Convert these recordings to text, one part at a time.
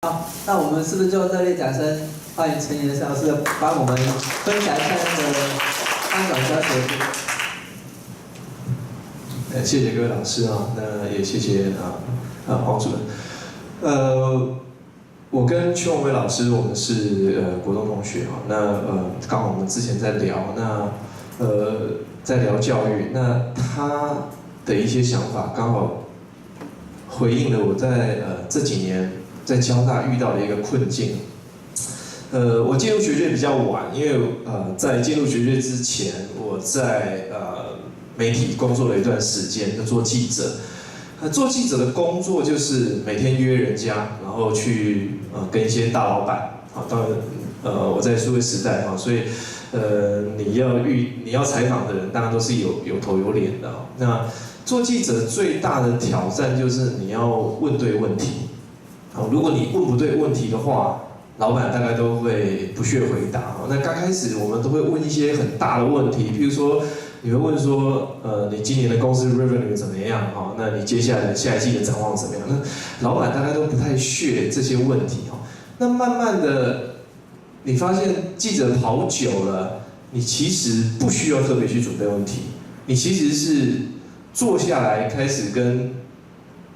好，那我们是不是就热烈掌声欢迎陈岩老师帮我们分享一下那个安管教学？谢谢各位老师啊，那也谢谢黄主任。我跟邱永伟老师，我们是国中同学啊。那刚好我们之前在聊，在聊教育，那他的一些想法刚好回应了我在这几年在交大遇到的一个困境。我进入学界比较晚，因为在进入学界之前，我在媒体工作了一段时间，就做记者。做记者的工作就是每天约人家，然后去跟一些大老板啊，当然我在数位时代啊，所以你要采访的人，当然都是有头有脸的。那做记者最大的挑战就是你要问对问题。如果你问不对问题的话，老板大概都会不屑回答。那刚开始我们都会问一些很大的问题，譬如说你会问说，你今年的公司 revenue 怎么样？哈，那你接下来下一季的展望怎么样？那老板大概都不太屑这些问题哈。那慢慢的，你发现记者跑久了，你其实不需要特别去准备问题，你其实是坐下来开始跟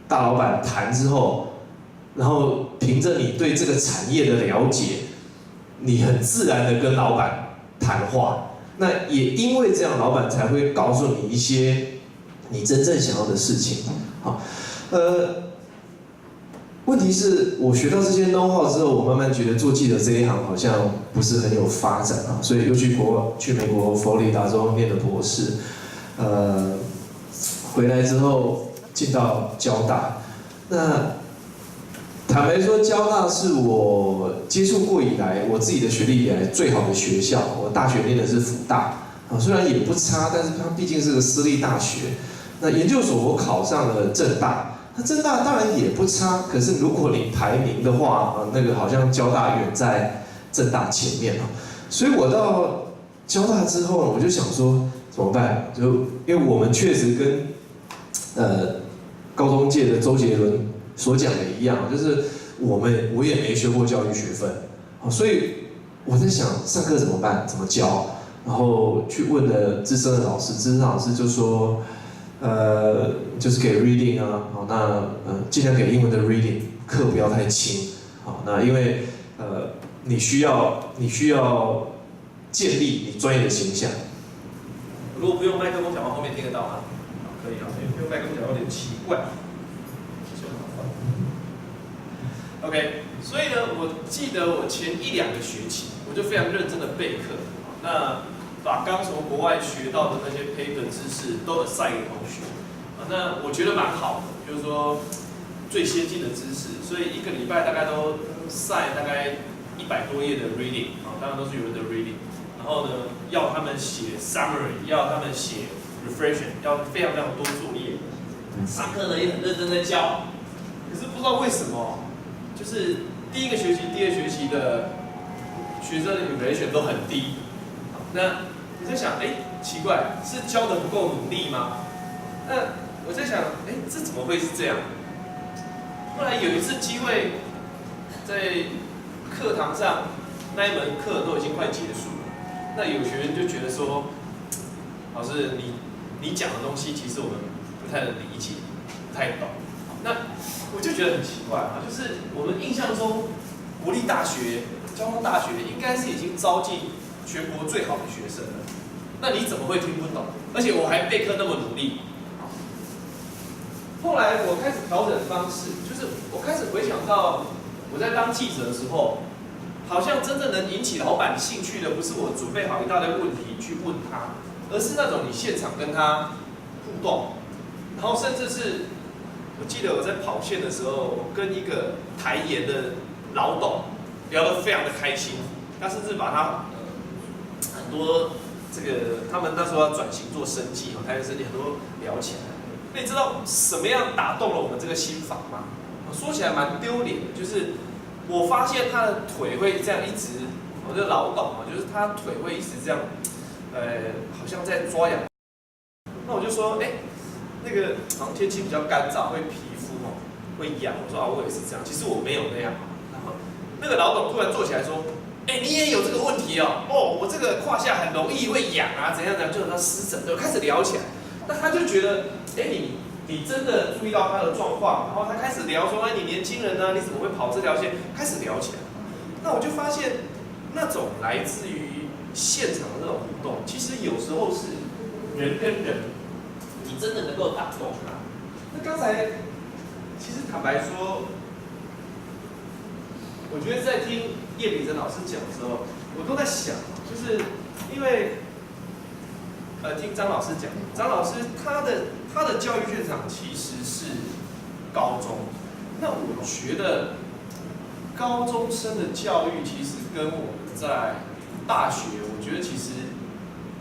大老板谈之后。然后凭着你对这个产业的了解，你很自然的跟老板谈话。那也因为这样，老板才会告诉你一些你真正想要的事情。好，问题是我学到这些 know how 之后，我慢慢觉得做记者这一行好像不是很有发展啊，所以又去美国佛罗里达州念的博士，回来之后进到交大，那。坦白说，交大是我接触过以来，我自己的学历以来最好的学校。我大学念的是辅大，虽然也不差，但是它毕竟是个私立大学。那研究所我考上了政大，那政大当然也不差，可是如果你排名的话，那个好像交大远在政大前面啊。所以我到交大之后，我就想说怎么办？就因为我们确实跟高中界的周杰伦。所讲的一样，就是我也没学过教育学分，所以我在想上课怎么办，怎么教，然后去问了资深的老师，资深老师就说，就是给 reading 啊，好，那尽量给英文的 reading， 课不要太轻，好，那因为你需要建立你专业的形象。如果不用麦克风讲话，后面听得到吗？可以啊，不用麦克风讲话有点奇怪。OK， 所以呢，我记得我前1、2个学期，我就非常认真的备课，那把刚从国外学到的那些 paper 知识都assign给同学，那我觉得蛮好的，就是说最先进的知识，所以1个礼拜大概都assign大概100多页的 reading， 当然都是有人的 reading， 然后呢，要他们写 summary， 要他们写 reflection， 要非常非常多作业，上课呢也很认真在教，可是不知道为什么。就是第1个学期、第2学期的学生的 evaluation 都很低，那你在想，奇怪，是教的不够努力吗？那我在想，这怎么会是这样？后来有一次机会，在课堂上那一门课都已经快结束了，那有学员就觉得说，老师你讲的东西其实我们不太能理解，不太懂，那。我就觉得很奇怪啊，就是我们印象中，国立大学、交通大学应该是已经招进全国最好的学生了，那你怎么会听不懂？而且我还备课那么努力。后来我开始调整方式，就是我开始回想到我在当记者的时候，好像真正能引起老板兴趣的，不是我准备好一大堆问题去问他，而是那种你现场跟他互动，然后甚至是。我记得我在跑线的时候，我跟一个台研的老董聊得非常的开心，他甚至把他很多这个他们那时候要转型做生技台研生技很多聊起来。那你知道什么样打动了我们这个心房吗？说起来蛮丢脸的，就是我发现他的腿会这样一直，我这老董就是他腿会一直这样，好像在抓痒。那我就说，那个好像天气比较干燥，会皮肤会痒。我说我也是这样，其实我没有那样。然坐起来说，你也有这个问题哦，我这个胯下很容易会痒啊，怎样怎样，就让他湿疹，就开始聊起来。那他就觉得，你真的注意到他的状况，然后他开始聊说，你年轻人呢，你怎么会跑这条线？开始聊起来。那我就发现，那种来自于现场的那种互动，其实有时候是人跟人，你真的能够打动他。那刚才其实坦白说，我觉得在听叶秉成老师讲的时候，我都在想，就是因为听张老师讲，张老师他的教育现场其实是高中，那我觉得高中生的教育其实跟我们在大学，我觉得其实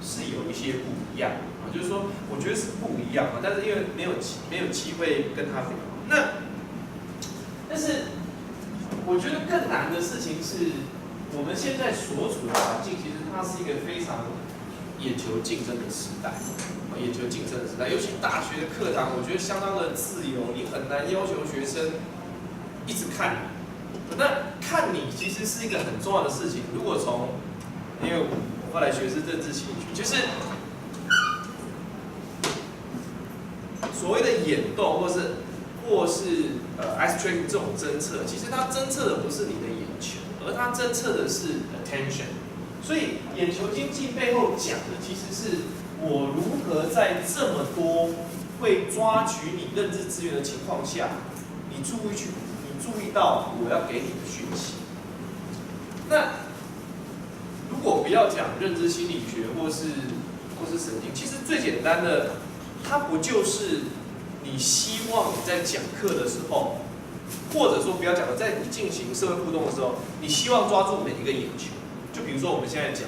是有一些不一样啊，就是说我觉得是不一样啊，但是因为没有机会跟他聊，但是我觉得更难的事情是，我们现在所处的环境其实它是一个非常眼球竞争的时代，眼球竞争的时代，尤其大学的课堂，我觉得相当的自由，你很难要求学生一直看你。那看你其实是一个很重要的事情。如果因为我后来学是政治心理学，就是所谓的眼动或是eye tracking 这种侦测，其实它侦测的不是你的眼球，而它侦测的是 attention。所以眼球经济背后讲的其实是我如何在这么多会抓取你认知资源的情况下，你注意到我要给你的讯息。那如果不要讲认知心理学或是神经，其实最简单的，它不就是你希望你在讲课的时候，或者说不要讲了，在你进行社会互动的时候，你希望抓住每一个眼球。就比如说我们现在讲，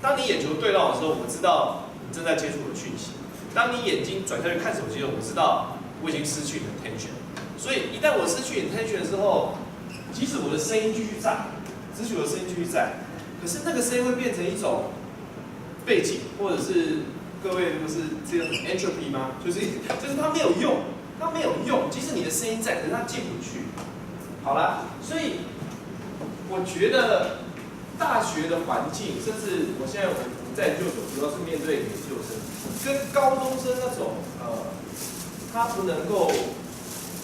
当你眼球对到的时候，我知道你正在接触我的讯息；当你眼睛转下去看手机的时候，我知道我已经失去你的 attention。所以一旦我失去 attention 的时候，即使我的声音继续在，可是那个声音会变成一种背景，或者是各位不是这种 entropy 吗？就是它没有用，即使你的声音在，可是它进不去。好啦，所以我觉得大学的环境，甚至我现在在研究所，主要是面对研究生，跟高中生那种他不能够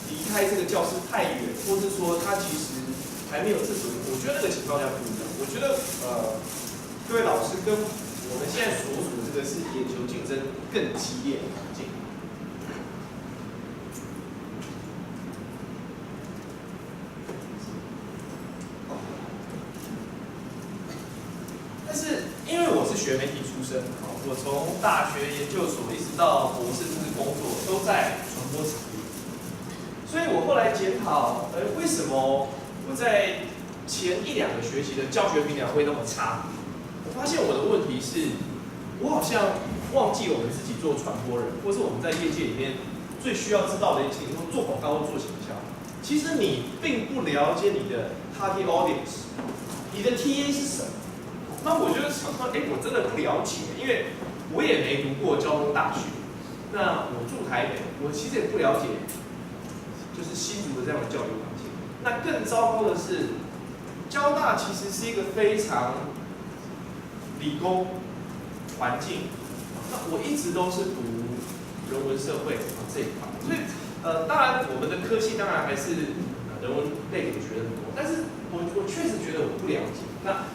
离开这个教室太远，或是说他其实还没有自主，我觉得那个情况下不一样。我觉得各位老师跟我们现在所处的这个是眼球竞争更激烈的环境。但是因为我是学媒体出身，我从大学研究所一直到博士甚至工作都在传播产业，所以我后来检讨，为什么我在前1-2个学期的教学评量会那么差？我发现我的问题是，我好像忘记我们自己做传播人，或是我们在业界里面最需要知道的一件事情，说做广告或做行销。其实你并不了解你的 target audience， 你的 TA 是什么？那我就想说，我真的不了解，因为我也没读过交通大学。那我住台北，我其实也不了解，就是新竹的这样的教育环境。那更糟糕的是，交大其实是一个非常理工环境。那我一直都是读人文社会这一块，所以当然我们的科系当然还是人文类的学得很多，但是我确实觉得我不了解。那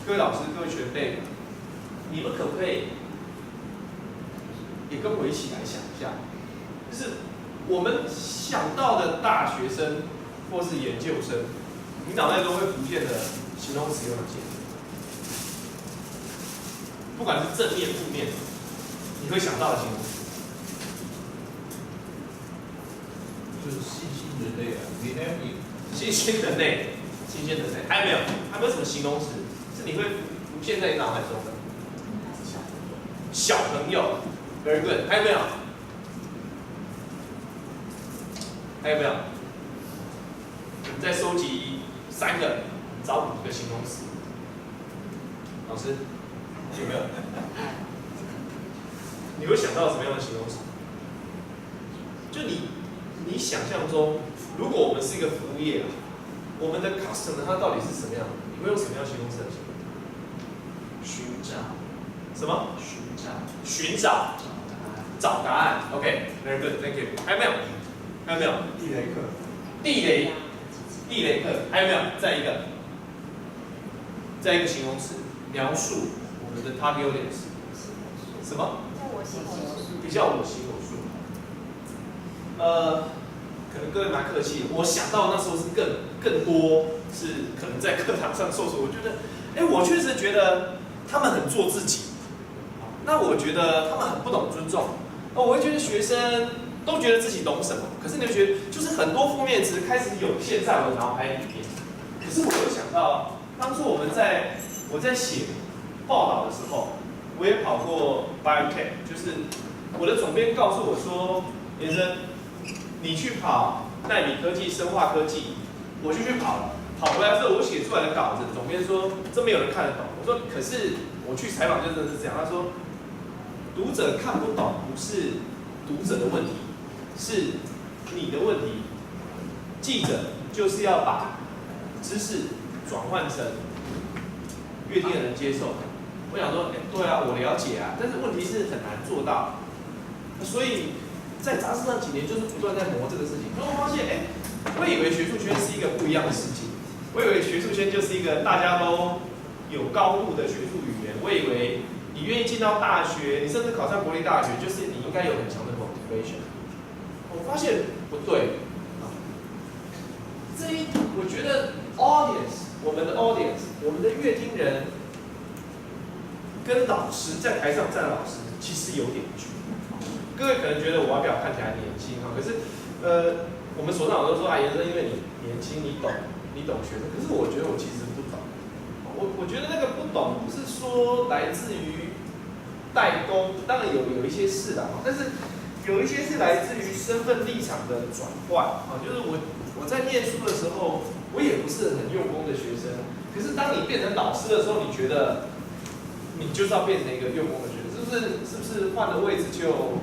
各位老师、各位学辈，你们可不可以也跟我一起来想一下，就是我们想到的大学生或是研究生，你脑袋中会浮现的形容词有哪些？不管是正面、负面，你会想到的形容词，就是新兴人类啊 ，dynamic， 新兴人类，还有没有？还有没有什么形容词是你会浮现在你脑海中的？小朋友 ，very good， 还有没有？还有没有？我们再收集3个，找5个形容词。老师有没有？你会想到什么样的形容词？就你想象中，如果我们是一个服务业，我们的 customer 他到底是什么样的？你会用什么样形容词来形容？寻找，什么？寻找，寻找，找答案。OK，very good，thank you。还有没有？还有没有？地雷课，地雷，地雷课，还有没有？再一个，再一个形容词，描述我们的 target audience。什么？比较我行我素。可能各位蛮客气的，我想到那时候是更多是可能在课堂上受挫，我觉得，我确实觉得他们很做自己，那我觉得他们很不懂尊重，我会觉得学生都觉得自己懂什么，可是你会觉得就是很多负面词开始涌现在我的脑海里面，可是我又想到当初我在写报道的时候，我也跑过 biotech， 就是我的总编告诉我说，连生。你去跑奈米科技、生化科技，我就去跑了。跑回来之后，我写出来的稿子，总编说这没有人看得懂。我说可是我去采访就真的是这样。他说读者看不懂不是读者的问题，是你的问题。记者就是要把知识转换成阅听的人接受。我想说，对啊，我了解啊，但是问题是很难做到。所以。在杂志上几年就是不断在磨这个事情，然后发现，我以为学术圈是一个不一样的事情，我以为学术圈就是一个大家都有高度的学术语言，我以为你愿意进到大学，你甚至考上国立大学，就是你应该有很强的 motivation。我发现不对，我觉得 audience， 我们的 audience， 我们的阅听人跟老师在台上站老师其实有点距离。各位可能觉得我外表看起来年轻可是我们所长都说延伸，因为你年轻，你懂学生，可是我觉得我其实不懂。我觉得那个不懂不是说来自于代沟，当然有一些是的，但是有一些是来自于身份立场的转换就是我在念书的时候，我也不是很用功的学生，可是当你变成老师的时候，你觉得你就是要变成一个用功的学生，是不是换了位置就？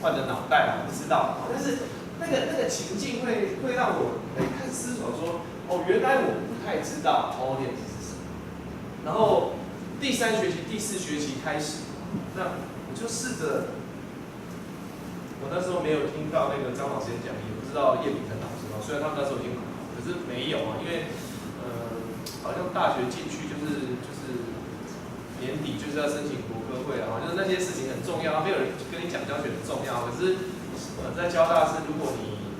换的脑袋我不知道，但是那个情境会让我开始思考说，原来我不太知道 audience 是什么。然后第3学期、第4学期开始，那我就试着，我那时候没有听到那个张老师演讲，也不知道叶秉成老师虽然他们那时候已经很好，可是没有因为好像大学进去就是年底就是要申请国科会就是那些事情很重要，没有人跟你讲教学很重要。可是在交大是，如果你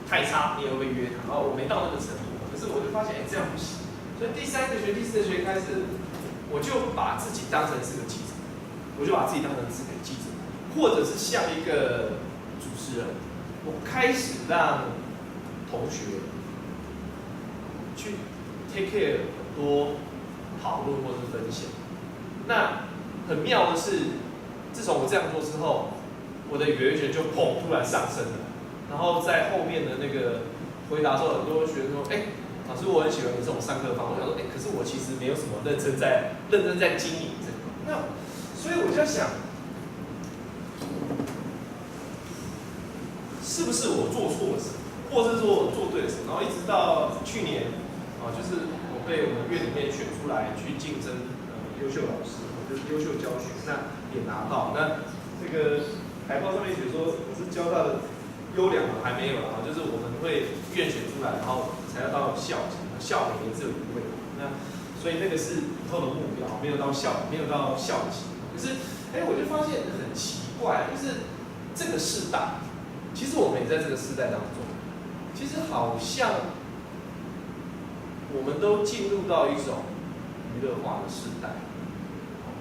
太差，你也会被约谈。我没到那个程度，可是我就发现这样不行。所以第3个学、第4个学开始，我就把自己当成是个记者，我就把自己当成是个记者，或者是像一个主持人，我开始让同学去 take care 很多。讨论或是分享，那很妙的是，自从我这样做之后，我的语言学就砰突然上升了。然后在后面的那个回答的时候，很多学生说：“老师，我很喜欢你这种上课方法。”我想说：“可是我其实没有什么认真在经营这个。”那所以我就在想，是不是我做错了什么，或是说我做对了什么？然后一直到去年就是被我们院里面选出来去竞争优秀老师，就是优秀教学，那也拿到。那这个海报上面写说我是交大的优良还没有就是我们会院选出来，然后才要到校级，校每年只有1位。那所以那个是以后的目标，没有到校级。可是我就发现很奇怪，就是这个世代，其实我们也在这个世代当中，其实好像。我们都进入到一种娱乐化的时代，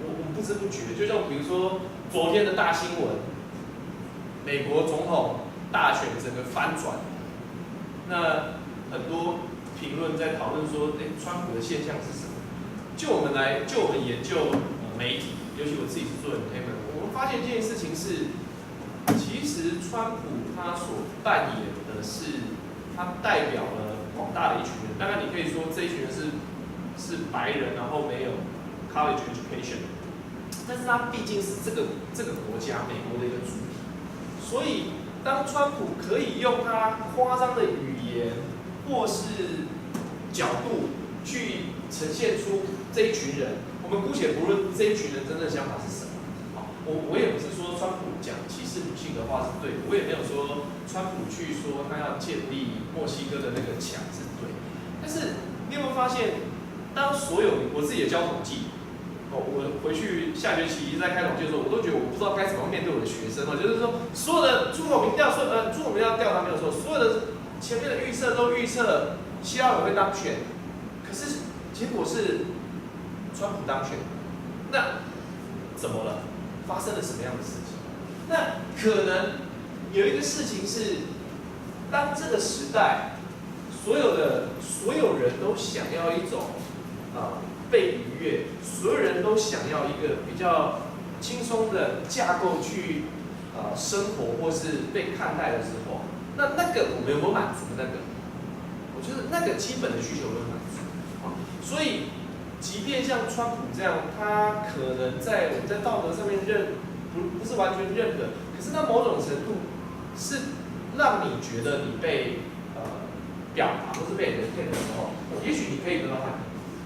我们不知不觉，就像比如说昨天的大新闻，美国总统大选整个翻转，那很多评论在讨论说，川普的现象是什么？就我们研究媒体，尤其我自己是做 entertainment， 我们发现这件事情是，其实川普他所扮演的是，他代表了。广大的一群人，当然你可以说这一群人是白人，然后没有 college education， 但是他毕竟是这个国家美国的一个主体，所以当川普可以用他夸张的语言，或是角度去呈现出这一群人。我们姑且不论这一群人真正的想法是什么。我也不是说川普讲歧视女性的话是对的，我也没有说川普去说他要建立墨西哥的那个墙是对的。但是你有没有发现，当所有我自己的教统计，我回去下学期一直在开统计的时候，我都觉得我不知道该怎么面对我的学生就是说所有的出口民调，出口民调调查没有错，所有的前面的预测都预测希拉里会当选，可是结果是川普当选，那怎么了？发生了什么样的事情？那可能有一个事情是，当这个时代所有人都想要一种被愉悦，所有人都想要一个比较轻松的架构去生活或是被看待的时候，那个我们有没有满足那个？我觉得那个基本的需求有没有满足？所以。即便像川普这样，他可能在我们在道德上面不是完全认可，可是他某种程度是让你觉得你被表达或是被人骗的时候，也许你可以得到认可。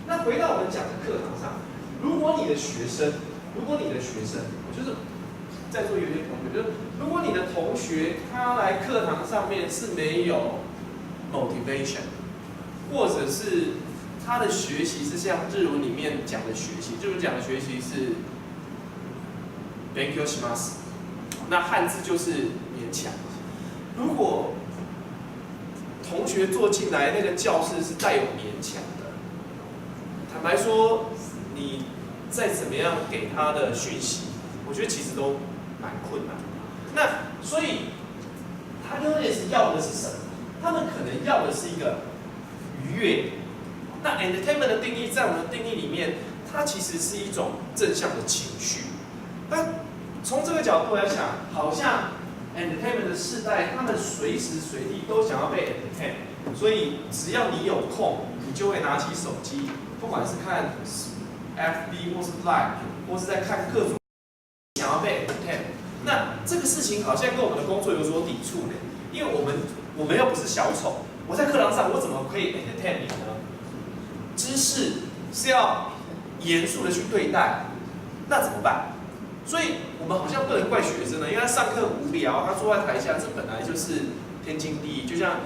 那回到我们讲的课堂上，如果你的学生，我就是在座有些同学，就是如果你的同学他来课堂上面是没有 motivation， 或者是他的学习是像日文里面讲的学习，日文讲的学习是 “benkyou shimasu”， 那汉字就是勉强。如果同学坐进来那个教室是带有勉强的，坦白说，你再怎么样给他的讯息，我觉得其实都蛮困难的。那所以，他跟 audience 要的是什么？他们可能要的是一个愉悦。那 entertainment 的定义，在我们的定义里面，它其实是一种正向的情绪。那从这个角度来讲，好像 entertainment 的世代，他们随时随地都想要被 entertain， 所以只要你有空，你就会拿起手机，不管是看 FB 或是 Line， 或是在看各种想要被 entertain。那这个事情好像跟我们的工作有所抵触呢，因为我们又不是小丑，我在课堂上我怎么可以 entertain 你呢？知识是要严肃的去对待，那怎么办？所以我们好像不能怪学生呢，因为他上课无聊，他坐在台下，这本来就是天经地义。就像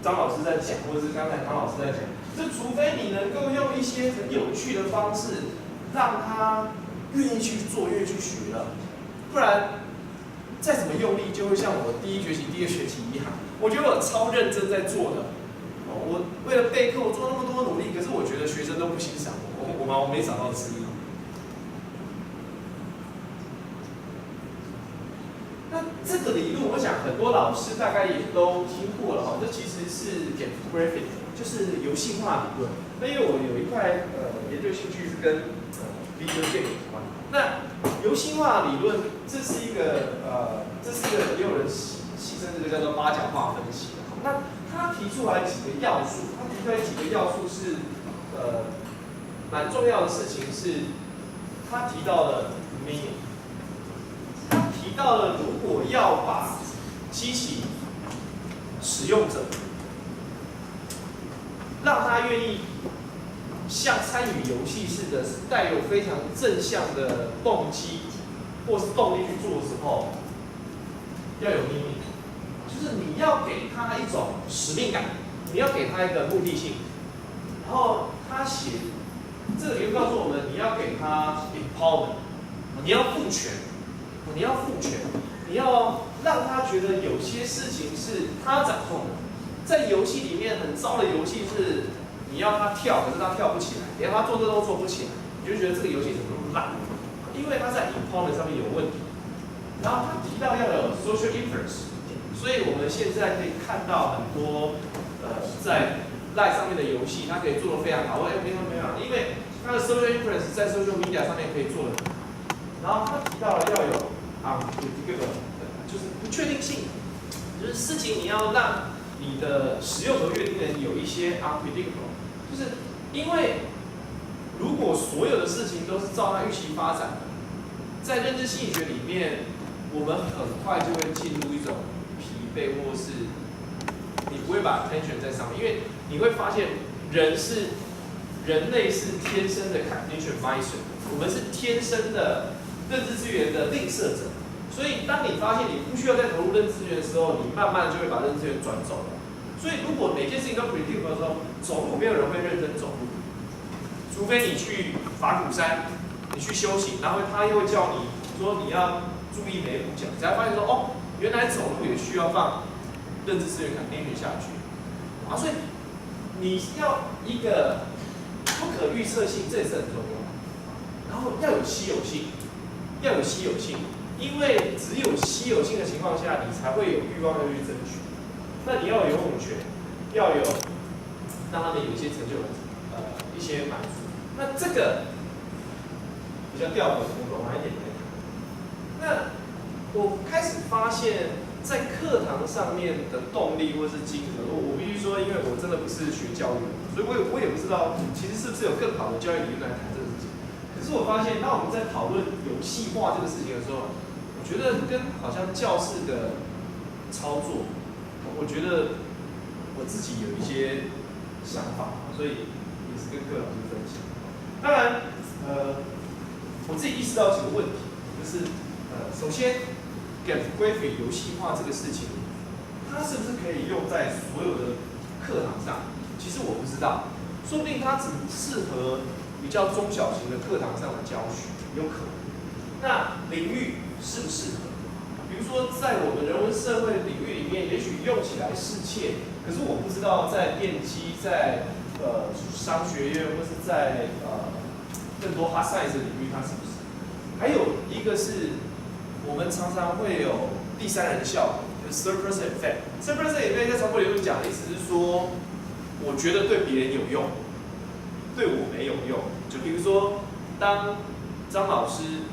张老师在讲，或者是刚才唐老师在讲，这除非你能够用一些很有趣的方式，让他愿意去做，愿意去学了，不然再怎么用力，就会像我第一学期、第二学期一样。我觉得我超认真在做的。我为了备课，我做那么多努力，可是我觉得学生都不欣赏我没找到吃力。那这个理论，我想很多老师大概也都听过了哈。这其实是 graphic， 就是游戏化理论。那因为我有一块研究兴趣是跟video game 有关。那游戏化理论，这是一个也有人戏称这个叫做八角化分析的。那他提出来几个要素，是蛮重要的事情是，他提到了 meaning， 他提到了如果要把激起使用者，让他愿意像参与游戏似的，是带有非常正向的动机或是动力去做的时候，要有 meaning。就是你要给他一种使命感，你要给他一个目的性，然后他写这个理论告诉我们，你要给他 empowerment， 你要赋权，你要让他觉得有些事情是他掌控的。在游戏里面很糟的游戏是，你要他跳，可是他跳不起来，连他做这都做不起来，你就觉得这个游戏怎么那么烂？因为他在 empowerment 上面有问题。然后他提到要有 social influence。所以我们现在可以看到很多在 Line 上面的游戏，它可以做得非常好。没有，因为它的 social influence 在 social media 上面可以做得很好。然后他提到了要有就是不确定性，就是事情你要让你的使用和阅听人有一些 unpredictable， 就是因为如果所有的事情都是照他预期发展的，在认知心理学里面，我们很快就会进入一种疲惫或是你不会把 attention 在上面，因为你会发现人类是天生的 cognition miser， 我们是天生的认知资源的吝啬者。所以当你发现你不需要再投入认知资源的时候，你慢慢就会把认知资源转走了。所以如果每件事情都 predictable 的时候，走路没有人会认真走路，除非你去法鼓山，你去修行，然后他又会教你说你要注意每一步脚，你才发现说哦，原来走路也需要放认知资源 cognition 下去啊，所以你要一个不可预测性，这也是很重要。然后要有稀有性，要有稀有性。因为只有稀有性的情况下，你才会有欲望要去争取。那你要有游泳权，要有让他们有一些成就一些满足。那这个比较吊诡，我们晚一点来谈。那我开始发现，在课堂上面的动力或是精神，我必须说，因为我真的不是学教育的，所以我也不知道，其实是不是有更好的教育理论来谈这个事情。可是我发现，当我们在讨论游戏化这个事情的时候，我觉得跟好像教室的操作，我觉得我自己有一些想法，所以也是跟各位老师分享。当然，我自己意识到几个问题，就是首先 Gapography 游戏化这个事情，它是不是可以用在所有的课堂上？其实我不知道，说不定它只适合比较中小型的课堂上的教学，有可能。那领域适不适合？比如说，在我们人文社会领域里面，也许用起来适切，可是我不知道在电机、在商学院或是在更多 hard science 的领域，它是不是？还有一个是，我们常常会有第三人效果，就是 third person effect。third person effect 在传播理论讲的意思是说，我觉得对别人有用，对我没有用。就比如说，当张老师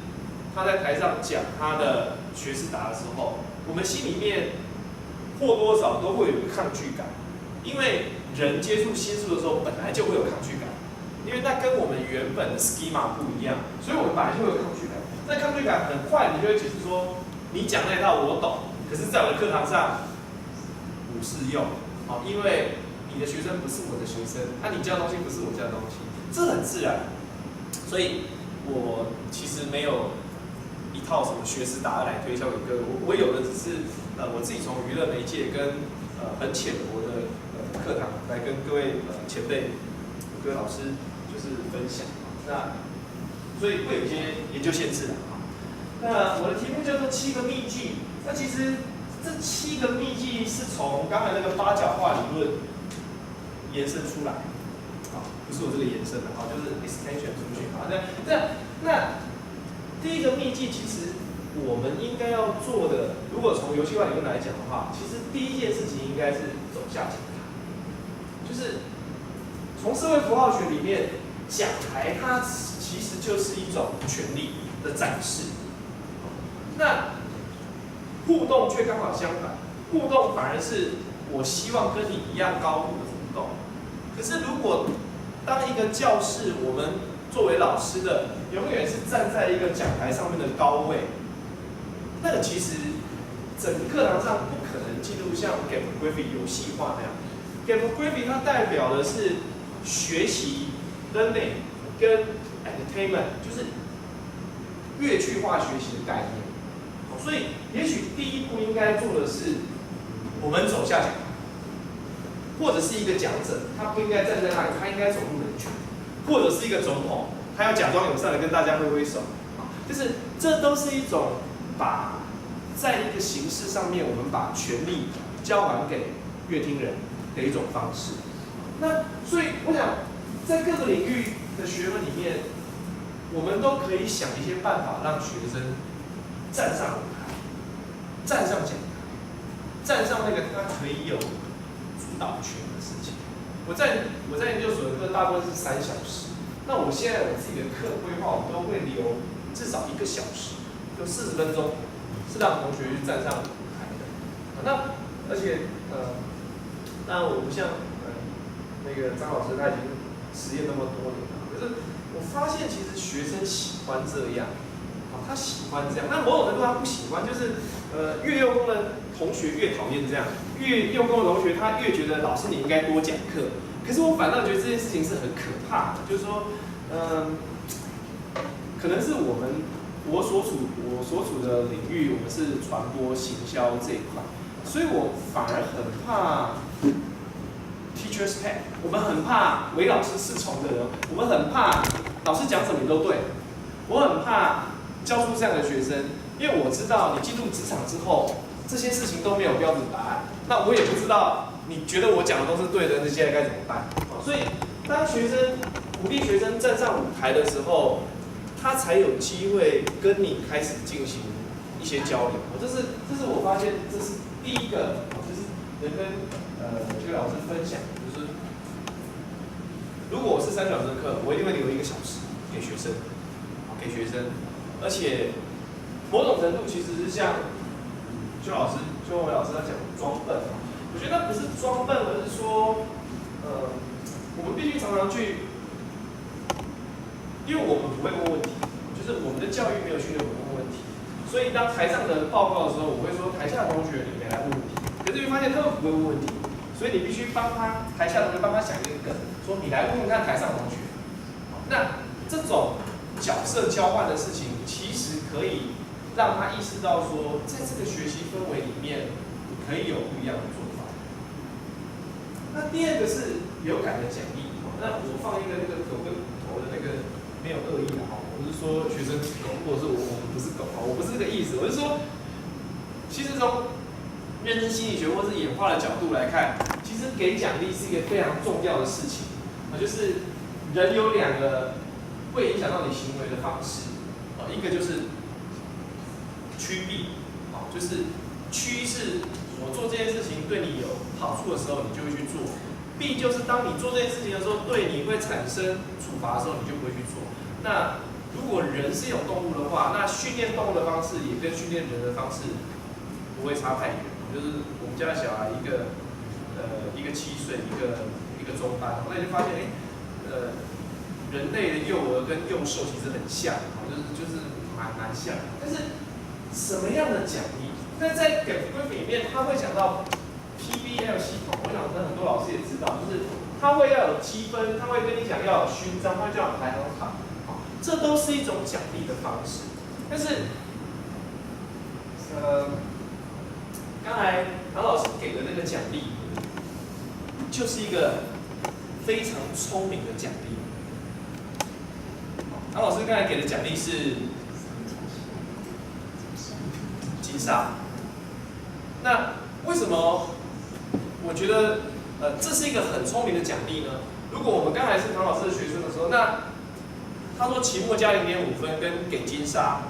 他在台上讲他的学士达的时候，我们心里面或多少都会有一个抗拒感，因为人接触新事的时候本来就会有抗拒感，因为那跟我们原本的 schema 不一样，所以我们本来就会有抗拒感。那抗拒感很快你就会解释说，你讲那套我懂，可是在我的课堂上不适用，因为你的学生不是我的学生，你教的东西不是我教的东西，这很自然。所以我其实没有一套什么学识达来推销给各位，我有的只是我自己从娱乐媒介跟很浅薄的课堂来跟各位前辈、各位老师就是分享。那所以会有一些研究限制的啊。那我的题目叫做7个秘技。那其实这7个秘技是从刚才那个八角化理论延伸出来，不是我这个延伸的就是 extension 出去那第一个秘技，其实我们应该要做的，如果从游戏化理论来讲的话，其实第一件事情应该是走下讲台，就是从社会符号学里面，讲台它其实就是一种权力的展示。那互动却刚好相反，互动反而是我希望跟你一样高度的互动。可是如果当一个教室，我们作为老师的，永远是站在一个讲台上面的高位，那个其实整个课堂上不可能进入像 Gapography 游戏化那样。Gapography 它代表的是学习 learning 跟 entertainment， 就是乐趣化学习的概念。所以也许第一步应该做的是，我们走下讲台，或者是一个讲者，他不应该站在那里，他应该走入人群。或者是一个总统，他要假装友善的跟大家挥挥手，就是这都是一种把在一个形式上面，我们把权力交还给乐听人的一种方式。那所以我想，在各个领域的学问里面，我们都可以想一些办法，让学生站上舞台，站上讲台，站上那个他可以有主导权的事情。我在研究所的课大部分是3小时，那我现在我自己的课规划，我都会留至少1个小时，就40分钟，是让同学去站上舞台的。那而且当然我不像那个张老师，他已经实验那么多年了，可是我发现其实学生喜欢这样，他喜欢这样。那某种程度他不喜欢，就是越用功的同学越讨厌这样，越用功的同学他越觉得老师你应该多讲课。可是我反倒觉得这件事情是很可怕的，就是说，可能是我所处的领域，我们是传播行销这一块，所以我反而很怕 teacher's pet， 我们很怕唯老师是从的人，我们很怕老师讲什么你都对，我很怕教出这样的学生，因为我知道你进入职场之后，这些事情都没有标准答案，那我也不知道你觉得我讲的都是对的，那现在该怎么办？所以当学生鼓励学生站上舞台的时候，他才有机会跟你开始进行一些交流。这是我发现这是第一个，就是能跟这个老师分享，就是如果我是3小时的课，我一定会留1个小时给学生，而且某种程度其实是像邱伟老师他讲的装笨，我觉得那不是装笨，而是说我们必须常常去。因为我们不会问问题，就是我们的教育没有训练我们问问题，所以当台上的人报告的时候，我会说台下的同学你们来问问题，可是你会发现他们不会问问题，所以你必须帮他台下的人帮他想一个梗，说你来问问看台上同学。那这种角色交换的事情，其实可以让他意识到说，在这个学习氛围里面，你可以有不一样的做法。那第二个是有感的奖励，那我放一个那个狗跟骨头的那个。没有恶意的哈，我是说学生狗，或者是我们不是狗哈，我不是这个意思，我是说，其实从认知心理学或是演化的角度来看，其实给奖励是一个非常重要的事情啊，就是人有2个会影响到你行为的方式啊，一个就是趋避啊，就是趋是我做这件事情对你有好处的时候，你就会去做。B 就是当你做这件事情的时候，对你会产生处罚的时候，你就不会去做。那如果人是一种动物的话，那训练动物的方式也跟训练人的方式不会差太远。就是我们家的小孩一个7岁，一个中班，那你就发现，人类的幼儿跟幼兽其实很像，就是蛮像的。但是什么样的奖励？那在给规里面，他会讲到。PBL 系统，我想很多老师也知道，就是他会要有积分，他会跟你讲要有勋章，他会叫你排行榜，这都是一种奖励的方式。但是，刚才唐老师给的那个奖励，就是一个非常聪明的奖励。唐老师刚才给的奖励是金沙，那为什么？我觉得，这是一个很聪明的奖励呢。如果我们刚才是唐老师的学生的时候，那他说期末加0.5分跟给金沙，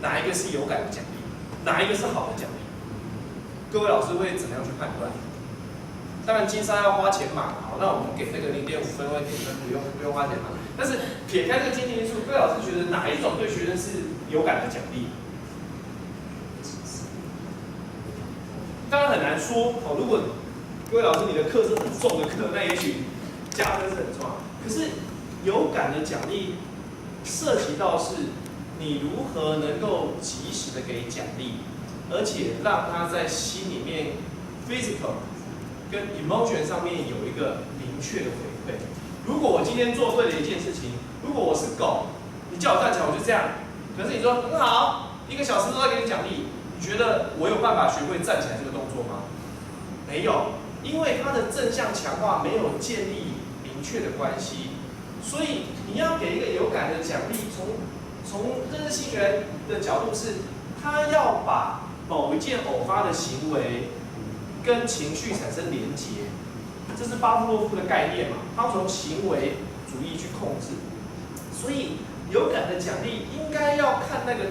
哪一个是有感的奖励？哪一个是好的奖励？各位老师会怎么样去判断？当然金沙要花钱买，好，那我们给那个0.5分或0.1分不用花钱买。但是撇开这个经济因素，各位老师觉得哪一种对学生是有感的奖励？当然很难说哦。如果各位老师，你的课是很重的课，那也许加分是很重要。可是有感的奖励涉及到是你如何能够及时的给奖励，而且让他在心里面 physical 跟 emotion 上面有一个明确的回馈。如果我今天做对了一件事情，如果我是狗，你叫我站起来我就这样，可是你说很好，1个小时都在给你奖励，你觉得我有办法学会站起来这个动作吗？没有。因为它的正向强化没有建立明确的关系，所以你要给一个有感的奖励，从认知心理学的角度是，他要把某一件偶发的行为跟情绪产生连结，这是巴甫洛夫的概念嘛，他从行为主义去控制，所以有感的奖励应该要看那个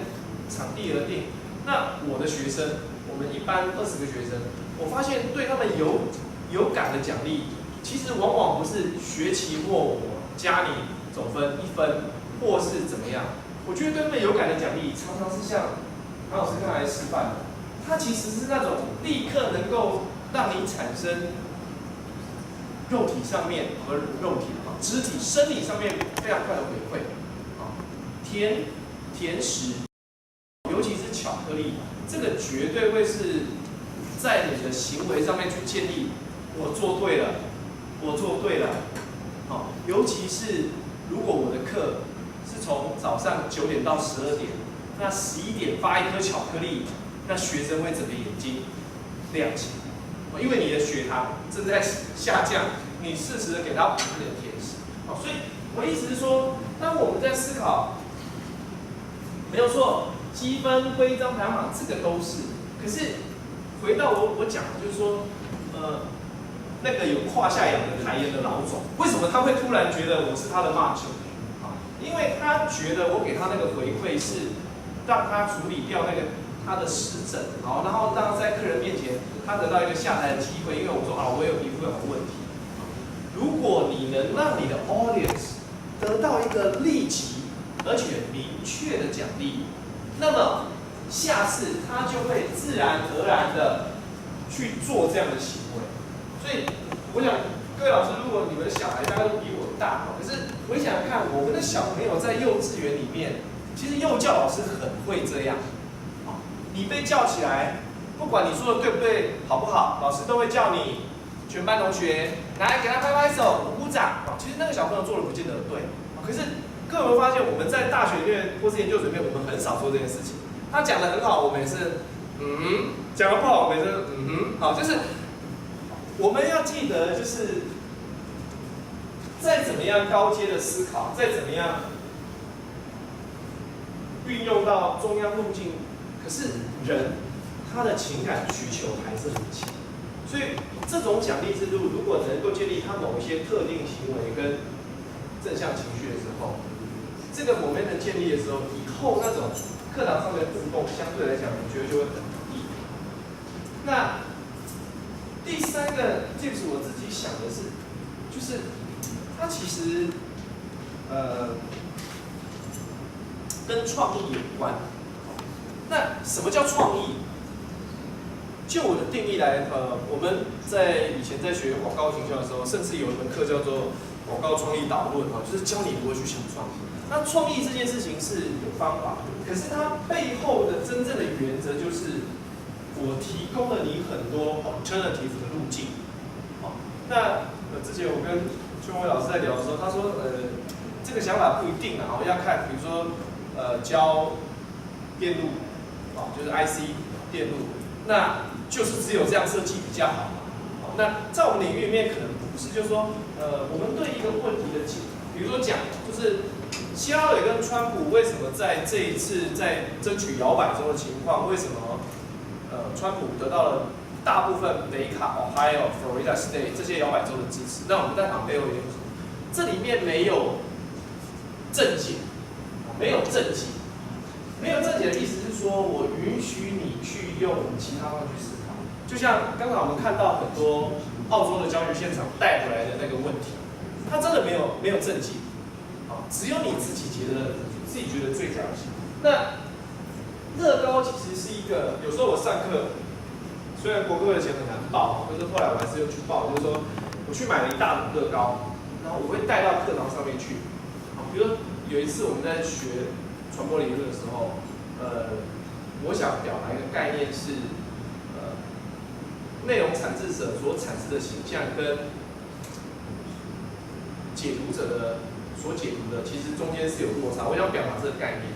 场地而定。那我的学生，我们一般20个学生。我发现对他们有感的奖励，其实往往不是学期末我加你总分1分，或是怎么样。我觉得对他们有感的奖励，常常是像唐老师刚才示范的，它其实是那种立刻能够让你产生肉体上面和肢体生理上面非常快的回馈，甜食。克力，这个绝对会是在你的行为上面去建立，我做对了，我做对了。好，尤其是如果我的课是从早上9点到12点，那11点发一颗巧克力，那学生会整个眼睛亮起来，因为你的血糖正在下降，你适时的给他补一点甜食。好，所以我的意思是说，当我们在思考，没有错，积分、徽章、排行榜这个都是。可是回到我讲的，就是说，那个有胯下养的台盐的老总，为什么他会突然觉得我是他的骂球？啊，因为他觉得我给他那个回馈是让他处理掉那个他的湿疹，好，然后让在客人面前他得到一个下台的机会。因为我说啊，我有皮肤有问题。如果你能让你的 audience 得到一个立即而且明确的奖励，那么下次他就会自然而然的去做这样的行为。所以我想各位老师，如果你们的小孩大家都比我大，可是回想看我们的小朋友在幼稚园里面，其实幼教老师很会这样。你被叫起来，不管你说的对不对、好不好，老师都会叫你全班同学来给他拍拍手、鼓鼓掌。其实那个小朋友做的不见得对，可是各位有没有发现，我们在大学里面或是研究所里面，我们很少做这件事情。他讲的很好，我们也是讲的不好，我们也是好，就是我们要记得，就是再怎么样高阶的思考，再怎么样运用到中央路径，可是人他的情感需求还是很强，所以这种奖励制度如果能够建立他某一些特定行为跟正向情绪的时候，这个 momentum 建立的时候，以后那种课堂上面的互动相对来讲，我觉得就会很容易。那第3个 tips 我自己想的是，就是它其实跟创意有关。那什么叫创意？就我的定义来，我们在以前在学广告行销的时候，甚至有一门课叫做广告创意导论，就是教你如何去想创意。那创意这件事情是有方法的，可是它背后的真正的原则就是，我提供了你很多 alternative 的路径。好，那之前我跟邱伟老师在聊的时候，他说，这个想法不一定啊，要看，比如说，教电路，就是 IC 电路，那就是只有这样设计比较好。好，那在我们领域里面可能不是，就是说，我们对一个问题的解，比如说讲，就是希拉蕊跟川普为什么在这一次在争取摇摆州的情况，为什么川普得到了大部分北卡、Ohio、Florida State 这些摇摆州的支持？那我们在旁背后有点什么？这里面没有正解，没有正解，没有正解的意思是说我允许你去用其他方式去思考。就像刚才我们看到很多澳洲的教学现场带回来的那个问题，它真的没有正解。只有你自己觉得最佳解。那乐高其实是一个，有时候我上课，虽然国科会的钱很难报，但是后来我还是有去报，就是说我去买了一大桶乐高，然后我会带到课堂上面去。比如说有一次我们在学传播理论的时候，我想表达一个概念是，内容产制者所产生的形象跟解读者的所解读的，其实中间是有落差。我想表达这个概念，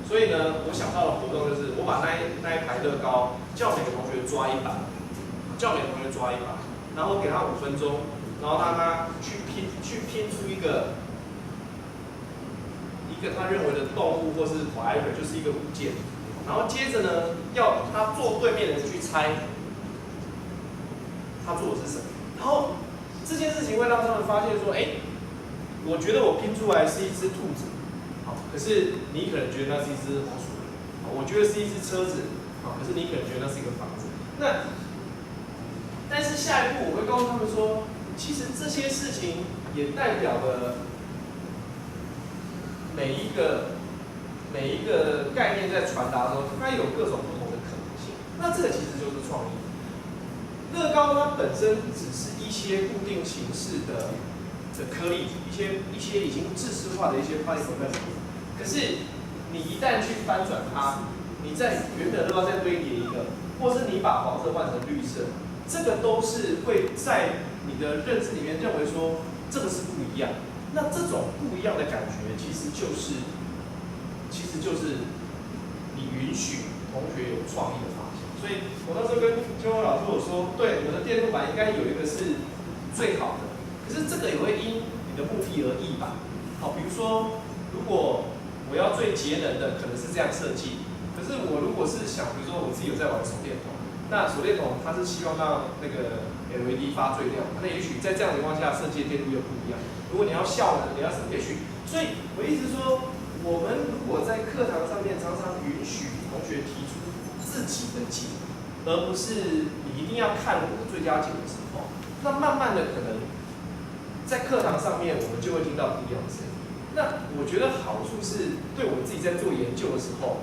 所以呢，我想到的活动就是我把那一排乐高叫每个同学抓一把，然后给他5分钟，然后让他去拼出一个他认为的动物或是 whatever， 就是一个物件，然后接着呢，要他坐对面的人去猜他做的是什么，然后这件事情会让他们发现说，我觉得我拼出来是一只兔子，好，可是你可能觉得那是一只老鼠，我觉得是一只车子，好，可是你可能觉得那是一个房子。那，但是下一步我会告诉他们说，其实这些事情也代表了每一个概念在传达的时候，它有各种不同的可能性。那这个其实就是创意。乐高它本身只是一些固定形式的颗粒，一些已经制式化的一些 particle， 可是你一旦去翻转它，你在原本的地方再堆叠一个，或是你把黄色换成绿色，这个都是会在你的认知里面认为说这个是不一样。那这种不一样的感觉，其实就是你允许同学有创意的发现。所以我那时候跟邱文老师我说，对，我的电路板应该有一个是最好的，可是这个也会因你的目的而异吧。好，比如说，如果我要最节能的，可能是这样设计。可是我如果是想，比如说我自己有在玩手电筒，那手电筒它是希望让那个 LED 发最亮，那也许在这样的情况下设计的电路又不一样。如果你要效能，你要什么？也许，所以我意思说，我们如果在课堂上面常常允许同学提出自己的解，而不是你一定要看我的最佳解的时候，那慢慢的可能在课堂上面我们就会听到不一样的声音。那我觉得好处是对我们自己在做研究的时候，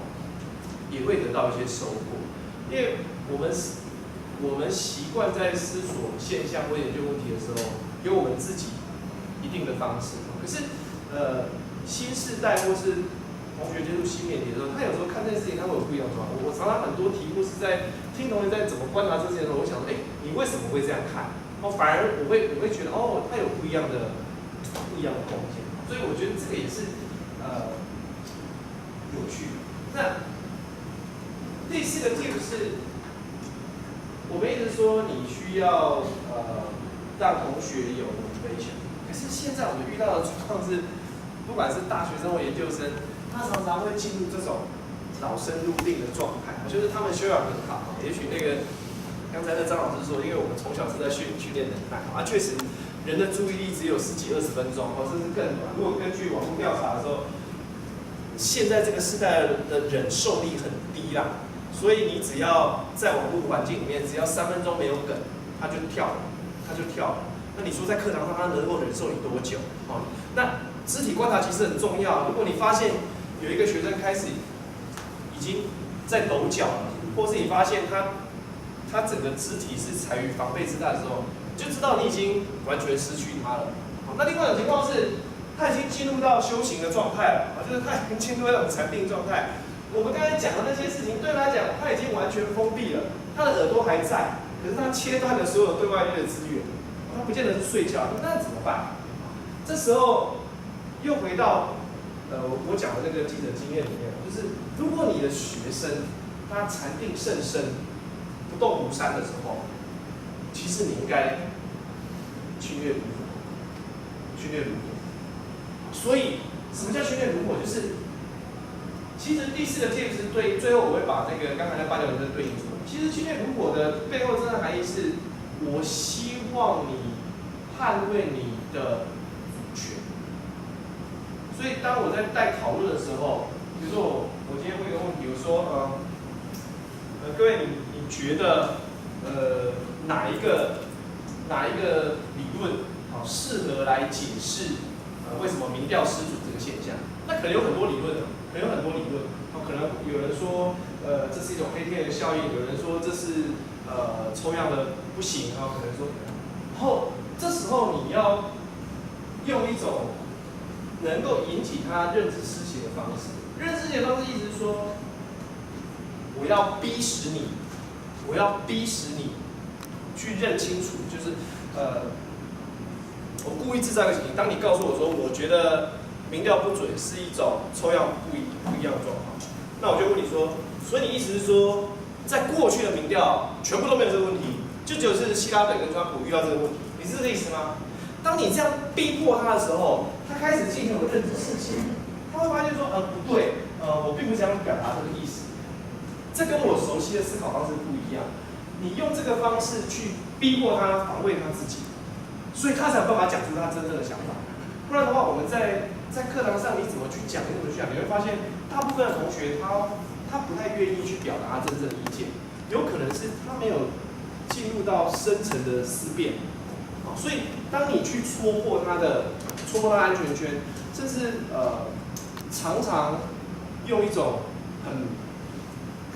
也会得到一些收获，因为我们习惯在思索现象或研究问题的时候，有我们自己一定的方式。可是新世代或是同学接触新媒体的时候，他有时候看这件事情，他会有不一样的状况。我常常很多题目是在听同学在怎么观察这些的时候，我想说，你为什么会这样看？反而我会觉得，他有不一样的空间。所以我觉得这个也是有趣的。那第四个 tip 是，我们一直说你需要让同学有 motivation， 可是现在我们遇到的状况是，不管是大学生或研究生，他常常会进入这种老生入定的状态，就是他们修养很好，也许那个刚才的张老师说，因为我们从小是在训练能耐，确实人的注意力只有10几20分钟，甚至更短。如果根据网络调查的时候，现在这个时代的忍受力很低啦，所以你只要在网络环境里面，只要3分钟没有梗，他就跳了。那你说在课堂上他能够忍受你多久？那肢体观察其实很重要。如果你发现有一个学生开始已经在抖脚了，或是你发现他整个肢体是采于防备姿态的时候，就知道你已经完全失去他了。那另外一种情况是，他已经进入到修行的状态了，就是他已经进入那种禅定状态。我们刚才讲的那些事情，对他来讲，他已经完全封闭了，他的耳朵还在，可是他切断了所有对外界的资源，他不见得是睡觉，那怎么办？这时候又回到我讲的那个记者经验里面，就是如果你的学生他禅定甚深，不动如山的时候，其实你应该训练如火，所以什么叫训练如火？就是其实第4个 tip 是对，最后我会把那个刚才的8角形对应出来。其实训练如火的背后真的含义是，我希望你捍卫你的主权。所以当我在带讨论的时候，比如说我今天问一个问题，我说各位你觉得哪一个理论适合来解释为什么民调失准这个现象？那可能有很多理论的，可能有人说这是一种黑天鹅效应，有人说这是抽样的不行，可能说，然后这时候你要用一种能够引起他认知事情的方式。认知事情的方式意思是说，我要逼使你去认清楚，就是我故意制造一个情形，当你告诉我说，我觉得民调不准是一种抽样不一样的状况，那我就问你说，所以你意思是说，在过去的民调全部都没有这个问题，就只有是希拉里跟川普遇到这个问题，你是这个意思吗？当你这样逼迫他的时候，他开始进行有认知事情，他会发现说，不对，我并不想表达这个意思，这跟我熟悉的思考方式不一样。你用这个方式去逼迫他，防卫他自己，所以他才有办法讲出他真正的想法。不然的话，我们在课堂上你怎么去讲，你会发现大部分的同学他不太愿意去表达他真正的意见，有可能是他没有进入到深层的思辨。所以当你去戳破他的安全圈，甚至常常用一种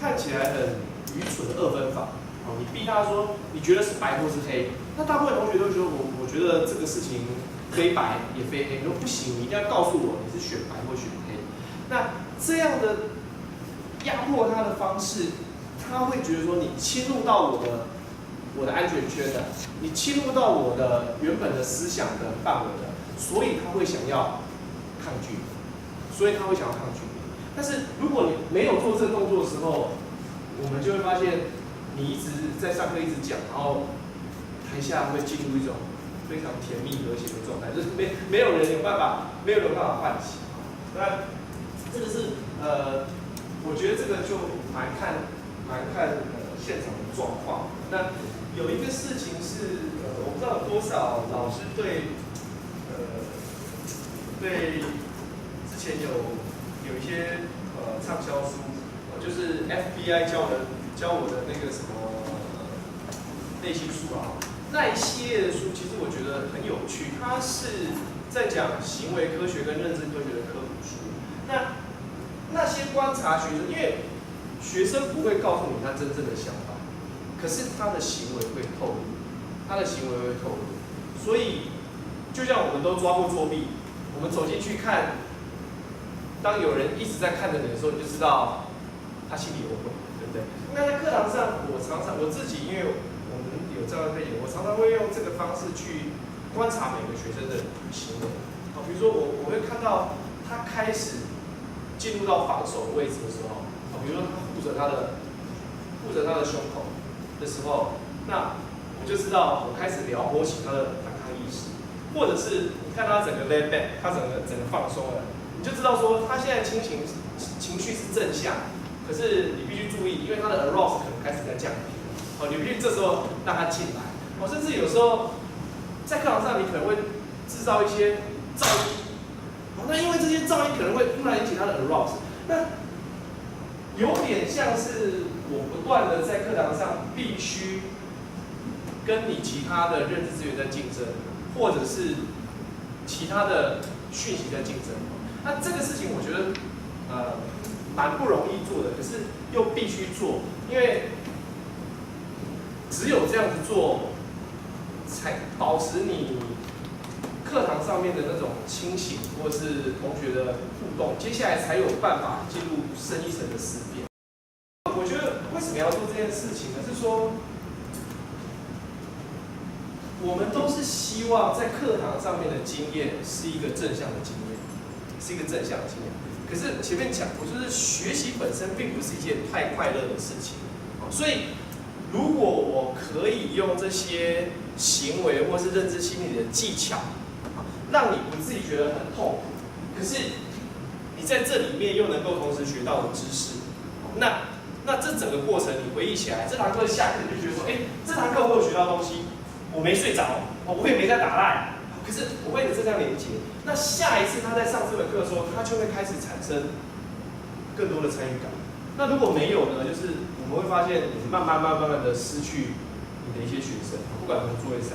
看起来很愚蠢的2分法，你逼他说你觉得是白或是黑，那大部分同学都觉得我觉得这个事情非白也非黑，你说不行，你一定要告诉我你是选白或选黑。那这样的压迫他的方式，他会觉得说你侵入到我的安全圈的，你侵入到我的原本的思想的范围的，所以他会想要抗拒，但是如果你没有做这个动作的时候，我们就会发现你一直在上课一直讲，然后台下会进入一种非常甜蜜和谐的状态，就是没有人有办法唤起。那这个是我觉得这个就蛮看现场的状况。那有一个事情是我不知道有多少老师对之前有一些畅销书，就是 FBI 教我的那个什么内心书啊，那一系列的书，其实我觉得很有趣。它是在讲行为科学跟认知科学的科普书。那些观察学生，因为学生不会告诉你他真正的想法，可是他的行为会透露，所以就像我们都抓过作弊，我们走进去看，当有人一直在看着你的时候，你就知道他心里有鬼，对不对？那在课堂上，我自己，因为我们有这样的背景，我常常会用这个方式去观察每个学生的行为。比如说我会看到他开始进入到防守的位置的时候，比如说他护着他的胸口的时候，那我就知道我开始撩拨起他的反抗意识，或者是你看他整个 lay back， 他整个放松了，你就知道说他现在情绪是正向，可是你必须注意，因为他的 arousal 可能开始在降低，你必须这时候让他进来，甚至有时候在课堂上你可能会制造一些噪音，那因为这些噪音可能会突然引起他的 arousal， 那有点像是我不断的在课堂上必须跟你其他的认知资源在竞争，或者是其他的讯息在竞争。那这个事情我觉得蛮不容易做的，可是又必须做，因为只有这样子做，才保持你课堂上面的那种清醒，或是同学的互动，接下来才有办法进入深一层的思辨。我觉得为什么要做这件事情呢？是说，我们都是希望在课堂上面的经验是一个正向的经验，可是前面讲过，就是学习本身并不是一件太快乐的事情，所以如果我可以用这些行为或是认知心理的技巧，让你不自己觉得很痛苦，可是你在这里面又能够同时学到的知识，那这整个过程你回忆起来，这堂课下课你就觉得说，这堂课我有学到东西，我没睡着，我也没在打赖，可是我会有这样连结。那下一次他在上这门课的时候，他就会开始产生更多的参与感。那如果没有呢，就是我们会发现你慢慢的失去你的一些学生，不管从座位上。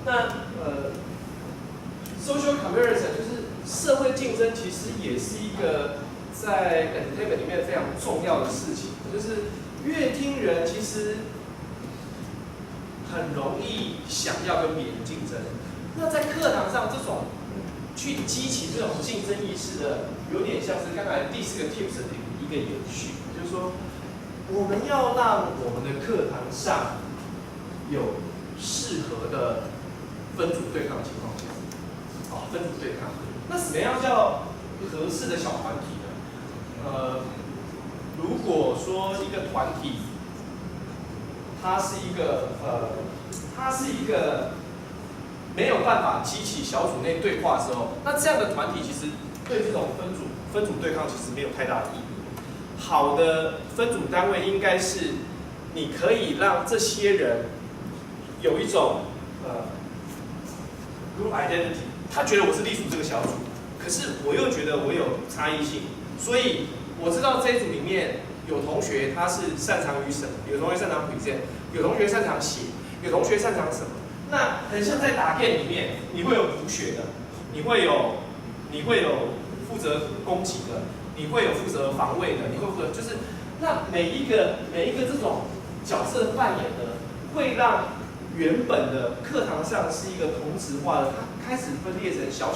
那social comparison 就是社会竞争，其实也是一个在 entertainment 里面非常重要的事情，就是乐听人其实很容易想要跟别人竞争。那在课堂上，这种去激起这种竞争意识的，有点像是刚才第4个 tips 的一个延续，就是说，我们要让我们的课堂上有适合的分组对抗情况下，分组对抗。那什么样叫合适的小团体呢？如果说一个团体，它是一个没有办法激起小组内对话的时候，那这样的团体其实对这种分组对抗其实没有太大的意义。好的分组单位应该是你可以让这些人有一种group identity， 他觉得我是隶属这个小组，可是我又觉得我有差异性，所以我知道这一组里面有同学他是擅长于什么，有同学擅长 present， 有同学擅长写，有同学擅长什么。那很像在打 game 里面，你会有补血的，你会有负责攻击的，你会有负责防卫的，你会负责就是那每一个这种角色扮演的，会让原本的课堂上是一个同质化的，它开始分裂成小物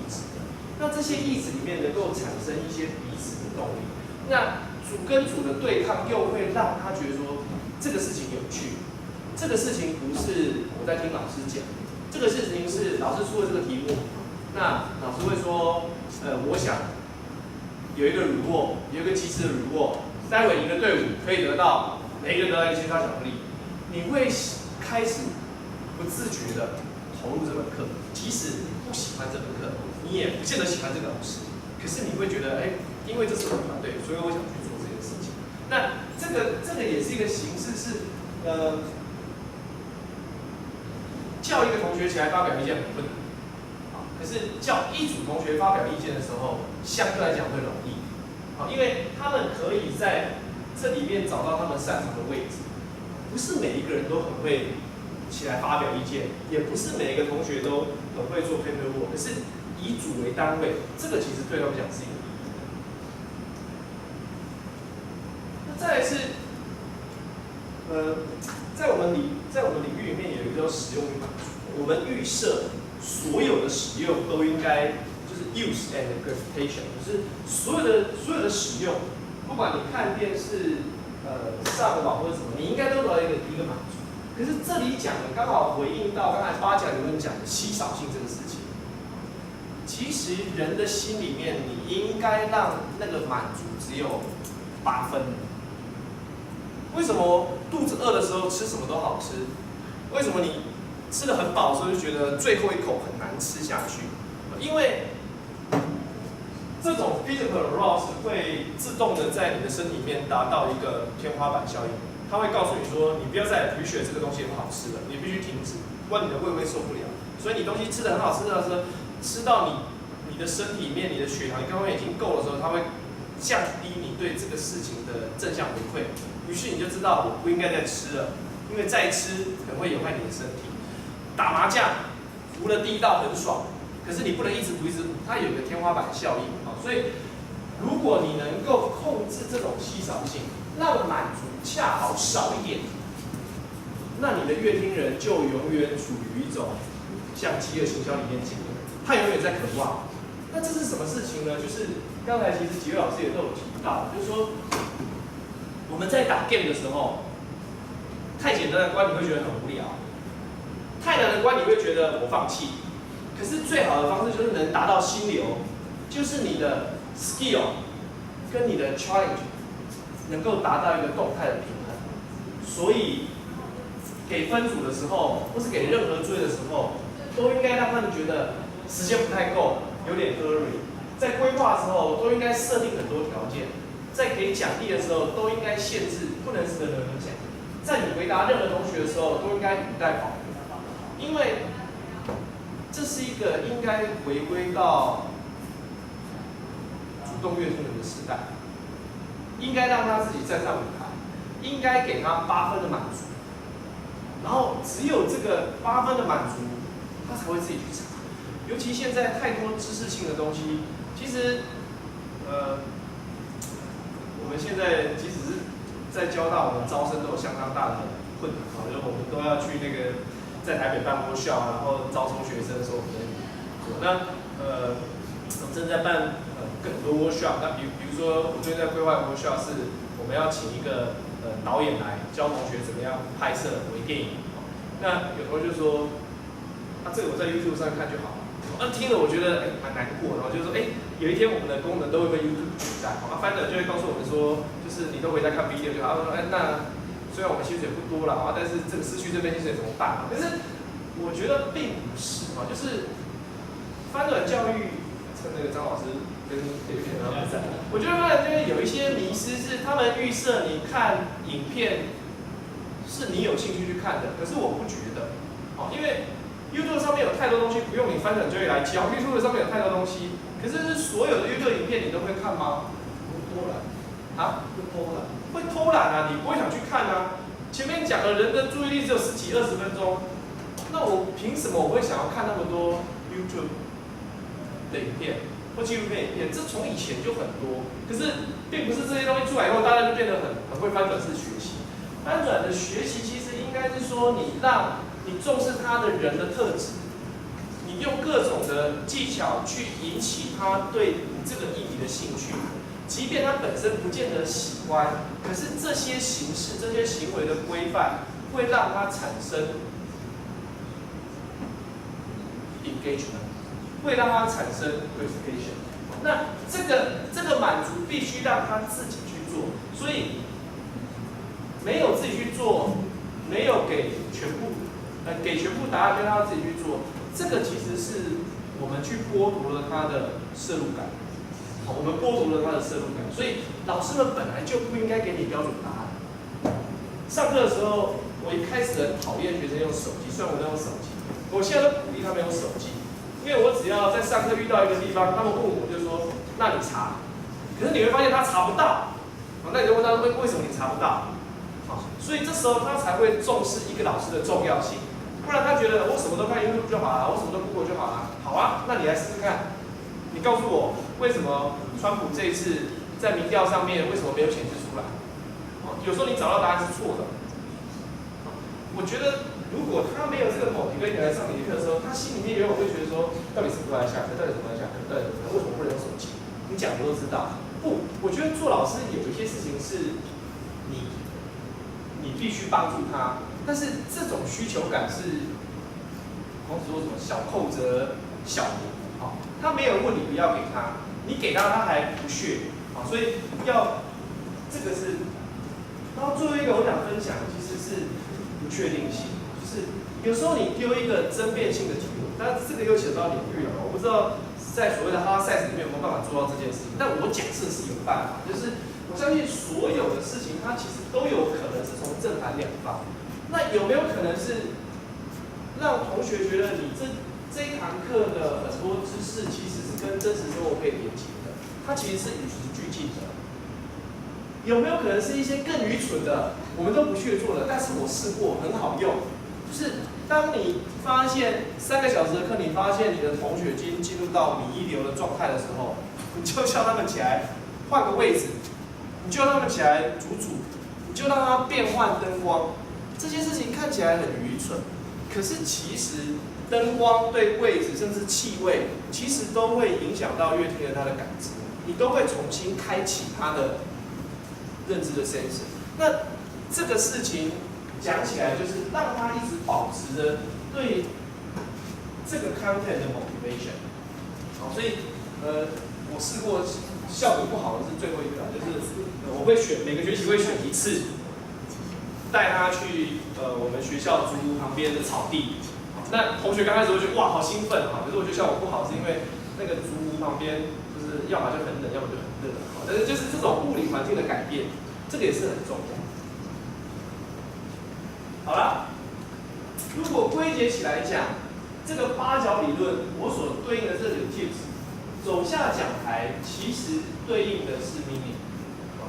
质的。那这些意志里面能够产生一些彼此的动力。那组跟组的对抗又会让他觉得说这个事情有趣，这个事情不是我在听老师讲，这个事情是老师出的这个题目，那老师会说，我想有一个辱没，有一个机制的辱没，待会一个队伍可以得到每一个人得到一个7巧克力，你会开始不自觉的投入这门课，即使你不喜欢这门课，你也不见得喜欢这个老师，可是你会觉得，因为这是我们团队，所以我想去做这件事情。那这个也是一个形式是，叫一个同学起来发表意见很困难，可是叫一组同学发表意见的时候，相对来讲会容易，因为他们可以在这里面找到他们擅长的位置，不是每一个人都很会起来发表意见，也不是每一个同学都很会做 paper work， 可是以组为单位，这个其实对他们讲是一个。那再来是，在我们领域里面有一个叫使用与满足。我们预设所有的使用都应该就是 use and gratification， 就是所有的使用，不管你看电视、上网或者什么，你应该都得到一个满足。可是这里讲的刚好回应到刚才8甲理论讲的稀少性这个事情。其实人的心里面，你应该让那个满足只有8分。为什么肚子饿的时候吃什么都好吃？为什么你吃得很饱的时候就觉得最后一口很难吃下去？因为这种 physical arousal 会自动的在你的身体里面达到一个天花板效应，它会告诉你说，你不要再 appreciate 这个东西很好吃了，你必须停止，不然你的胃会受不了。所以你东西吃得很好吃的时候，吃到你的身体里面，你的血糖刚刚已经够的时候，它会降低你对这个事情的正向回馈，于是你就知道我不应该再吃了，因为再吃可能会有害你的身体。打麻将胡了第一道很爽，可是你不能一直胡一直胡，它有一个天花板效应啊。所以如果你能够控制这种稀少性，让满足恰好少一点，那你的乐听人就永远处于一种像饥饿行销里面讲的，他永远在渴望。那这是什么事情呢？就是刚才其实几位老师也都有提到，就是说我们在打 game 的时候，太简单的关你会觉得很无聊，太难的关你会觉得我放弃。可是最好的方式就是能达到心流，就是你的 skill 跟你的 challenge 能够达到一个动态的平衡。所以给分组的时候，或是给任何作业的时候，都应该让他们觉得时间不太够，有点 hurry。在规划的时候，都应该设定很多条件；在给奖励的时候，都应该限制，不能是人人奖。在你回答任何同学的时候，都应该语带保留，因为这是一个应该回归到主动阅听人的时代，应该让他自己站上舞台，应该给他8分的满足，然后只有这个8分的满足，他才会自己去查。尤其现在太多知识性的东西，其实，我们现在即使是在交大，我们招生都有相当大的困难啊，就是我们都要去那个在台北办workshop，然后招收学生的时候，我们做。那我们正在办很多 workshop， 那比如说我最近在规划 workshop 是我们要请一个导演来教同学怎么样拍摄微电影。那有同学就说，这个我在 YouTube 上看就好了。听了我觉得蛮难过的，然后就是说有一天我们的功能都会被 YouTube 取代，翻转就会告诉我们说，就是你都回家看 video 就好。他说那虽然我们薪水不多了但是这个失去这边薪水怎么办？可是我觉得并不是就是翻转教育，趁那个张老师跟刘先生在，我觉得翻转教育有一些迷思是他们预设你看影片是你有兴趣去看的，可是我不觉得，因为YouTube 上面有太多东西不用你翻转就会来教 ，YouTube 上面有太多东西，可是所有的 YouTube 影片你都会看吗？不偷懒啊？不偷懒，会偷懒啊，你不会想去看啊。前面讲的人的注意力只有10几20分钟，那我凭什么我会想要看那么多 YouTube 的影片或纪录片影片？这从以前就很多，可是并不是这些东西出来以后大家就变得很会翻转式学习。翻转的学习其实应该是说你重视他的人的特质，你用各种的的技巧去引起他对你这个议题的兴趣，即便他本身不见得喜欢，可是这些形式、这些行为的规范会让他产生 engagement， 会让他产生 gratification。那这个满足必须让他自己去做，所以没有自己去做，没有给全部答案，让他自己去做，这个其实是我们去剥夺了他的摄入感。好，我们剥夺了他的摄入感，所以老师们本来就不应该给你标准答案。上课的时候，我一开始很讨厌学生用手机，虽然我在用手机，我现在都鼓励他们用手机。因为我只要在上课遇到一个地方，他们问我就说，那你查，可是你会发现他查不到，那你就问他为什么你查不到？所以这时候他才会重视一个老师的重要性，不然他觉得我什么都看 YouTube 就好了，我什么都 Google 就好了。好啊，那你来试试看，你告诉我为什么川普这一次在民调上面为什么没有显示出来？有时候你找到答案是错的。我觉得如果他没有这个motivation来上你的课的时候，他心里面永远会觉得说，到底什么时候来下课？到底什么时候来下课？到底什么？为什么不能用手机？你讲我都知道。不，我觉得做老师有一些事情是你必须帮助他，但是这种需求感是，孔子说什么小寇则小民，好，他没有问你不要给他，你给他他还不屑，好，所以要这个是，然后最后一个我想分享其实是不确定性，就是有时候你丢一个争辩性的题目，但这个又扯到领域了，我不知道在所谓的哈拉赛斯里面有没有办法做到这件事情，但我假设是有办法，就是我相信所有的事情它其实都有可能是从正反两方，那有没有可能是让同学觉得你这一堂课的很多知识其实是跟真实生活可以连接的，它其实是与时俱进的。有没有可能是一些更愚蠢的，我们都不去做的，但是我试过很好用，就是当你发现3个小时的课，你发现你的同学已经进入到你一流的状态的时候，你就叫他们起来换个位置，你就让他们起来煮，你就让他变换灯光，这些事情看起来很愚蠢，可是其实灯光对位置甚至气味，其实都会影响到乐听人他的感知，你都会重新开启他的认知的 sense。那这个事情讲起来，就是让他一直保持着对这个 content 的 motivation。好，所以我试过效果不好的是最后一个，就是我会选每个学期会选一次，带他去我们学校租旁边的草地。那同学刚开始会觉得哇好兴奋哈，可是我觉得效果不好，是因为那个竹屋旁边就是要么就很冷，要么就很热，但是就是这种物理环境的改变，这个也是很重要。好了，如果归结起来讲，这个8角理论我所对应的这几个 tips， 走下讲台其实对应的是 meaning，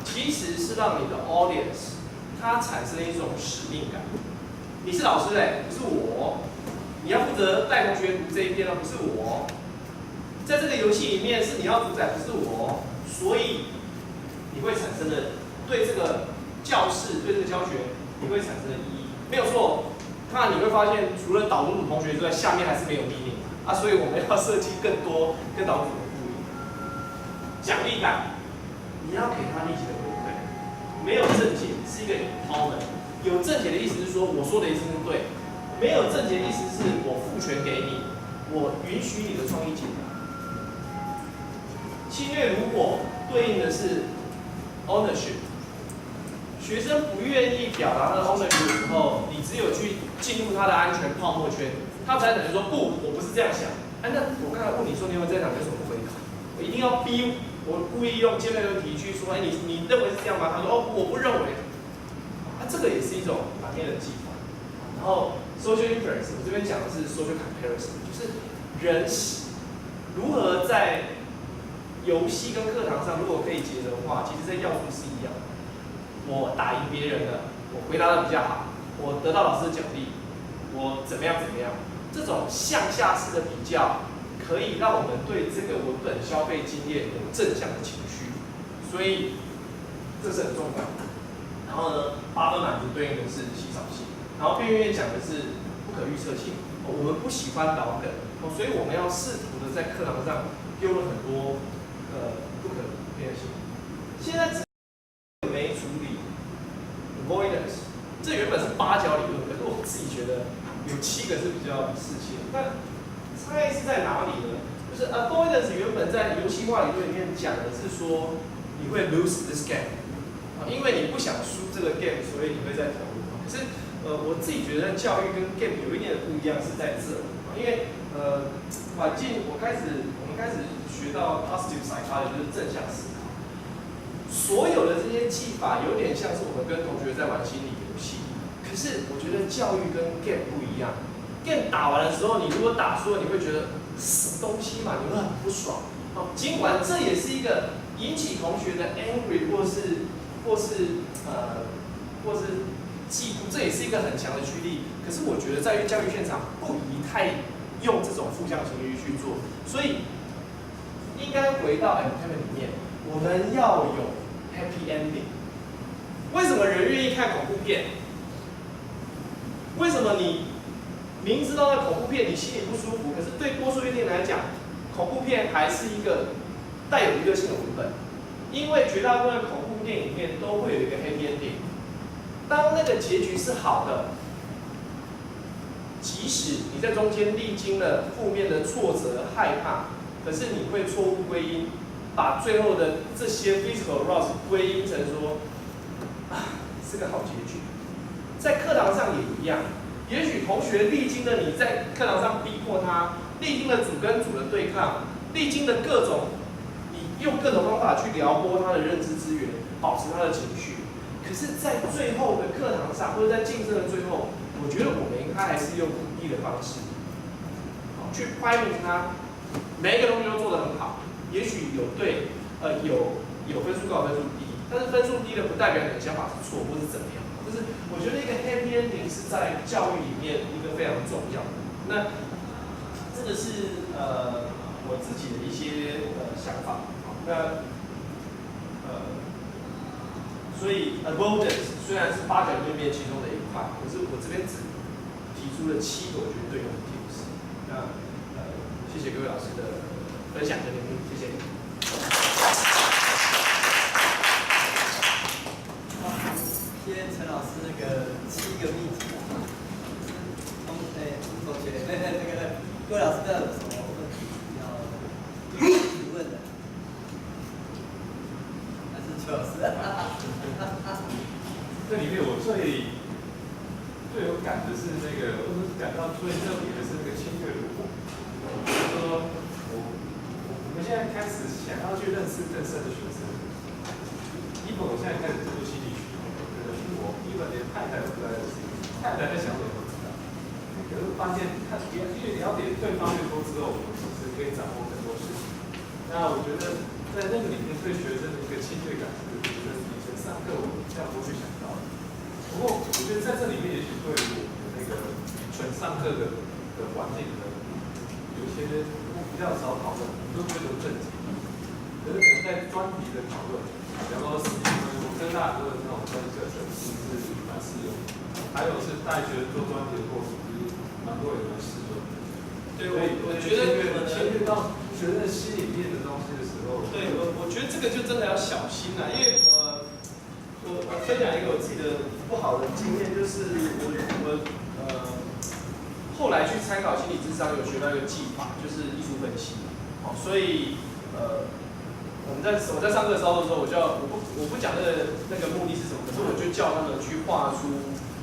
其实是让你的 audience 它产生一种使命感。你是老师不是我。你要负责带同学读这一篇不是我，在这个游戏里面是你要主宰，不是我，所以你会产生的对这个教室、对这个教学，你会产生的意义，没有错。那你会发现，除了导入组同学之外，下面还是没有 meaning 啊，所以我们要设计更多跟导入组的互动。奖励感，你要给他立即的回馈，没有正解是一个empowerment，有正解的意思是说我说的一定是对。没有正解的意思是我赋权给你，我允许你的创意解答。侵略如果对应的是 ownership， 学生不愿意表达他的 ownership 的时候，你只有去进入他的安全泡沫圈，他才等于说不，我不是这样想。那我刚才问你说你有这样想有什么回答？我一定要逼我故意用尖锐的问题去说，你认为是这样吗？他说我不认为。这个也是一种反面的计划。然后 social inference， 我这边讲的是 social comparison， 就是人如何在游戏跟课堂上如果可以结合的话，其实这要素是一样的。我打赢别人了，我回答的比较好，我得到老师的奖励，我怎么样，这种向下式的比较，可以让我们对这个文本消费经验有正向的情绪，所以这是很重要的。然后呢，8分满足对应的是稀少性。然后边缘讲的是不可预测性，我们不喜欢老梗，所以我们要试图的在课堂上丢了很多不可变性。现在只没处理 avoidance， 这原本是8角理论，可是我自己觉得有7个是比较适切。那差异是在哪里呢？就是 avoidance 原本在游戏化理论里面讲的是说你会 lose this game， 因为你不想输这个 game， 所以你会在投入。可是我自己觉得教育跟 game 有一点的不一样是在这，因为环境我们开始学到 positive psychology， 就是正向思考。所有的这些技法有点像是我们跟同学在玩心理游戏，可是我觉得教育跟 game 不一样。game 打完的时候，你如果打输了，你会觉得什么东西嘛，你会很不爽。尽管这也是一个引起同学的 angry 或是嫉妒，这也是一个很强的驱力。可是我觉得在于教育现场不宜太用这种负向情绪去做，所以应该回到 entertainment 里面，我们要有 happy ending。为什么人愿意看恐怖片？为什么你明知道那恐怖片你心里不舒服，可是对多数一定来讲，恐怖片还是一个带有娱乐性的文本？因为绝大部分恐怖电影里面都会有一个 happy ending。当那个结局是好的，即使你在中间历经了负面的挫折、害怕，可是你会错误归因，把最后的这些 physical loss 归因成说，是个好结局。在课堂上也一样，也许同学历经了你在课堂上逼迫他，历经了组跟组的对抗，历经了各种，你用各种方法去撩拨他的认知资源，保持他的情绪。可是，在最后的课堂上，或者在竞争的最后，我觉得我们应该还是用鼓励的方式，去拍明他，每一个同学都做得很好。也许有对，有分数高，分数低，但是分数低的不代表你的想法是错或是怎么样。就是我觉得一个 happy ending 是在教育里面一个非常重要的。那这个是我自己的一些想法。那所以 avoidance 虽然是8角里面其中的一块，可是我这边只提出了7个我觉得对用的 tips。那谢谢各位老师的分享跟聆听，谢谢。谢谢陈老师那个7个秘籍啊，同学，各位老师有什么问题要提问的？还是邱老师？这里面我最有感的是那个，或者感到最特别的是那个侵略如果。就是说，我们现在开始想要去认识更深的学生。我现在开始做心理学，我连太太都不知道，太太在想什么不知道。可是发现越了解对方越多之后，我们其实可以掌握更多事情。那我觉得在那个里面对学生的一个侵略感，是觉得以前上课我这样不会想到的。不过我觉得在这里面，也许对我们那个纯上课的环境呢，有些比较少讨论，都追求正题。可是可能在专题的讨论，比方说我跟大家说的那种专题课程，是蛮适用的。还有是带学生做专题的过程，就是蛮多人蛮适用的。对，我觉得牵涉到学生的心里面的东西的时候，对我觉得这个就真的要小心了，因为我分享一个我自己的不好的经验，就是我后来去参考心理智商，有学到一个技法，就是艺术分析。好，所以我在上课操作的时候，我不讲那个目的是什么，可是我就叫他们去画出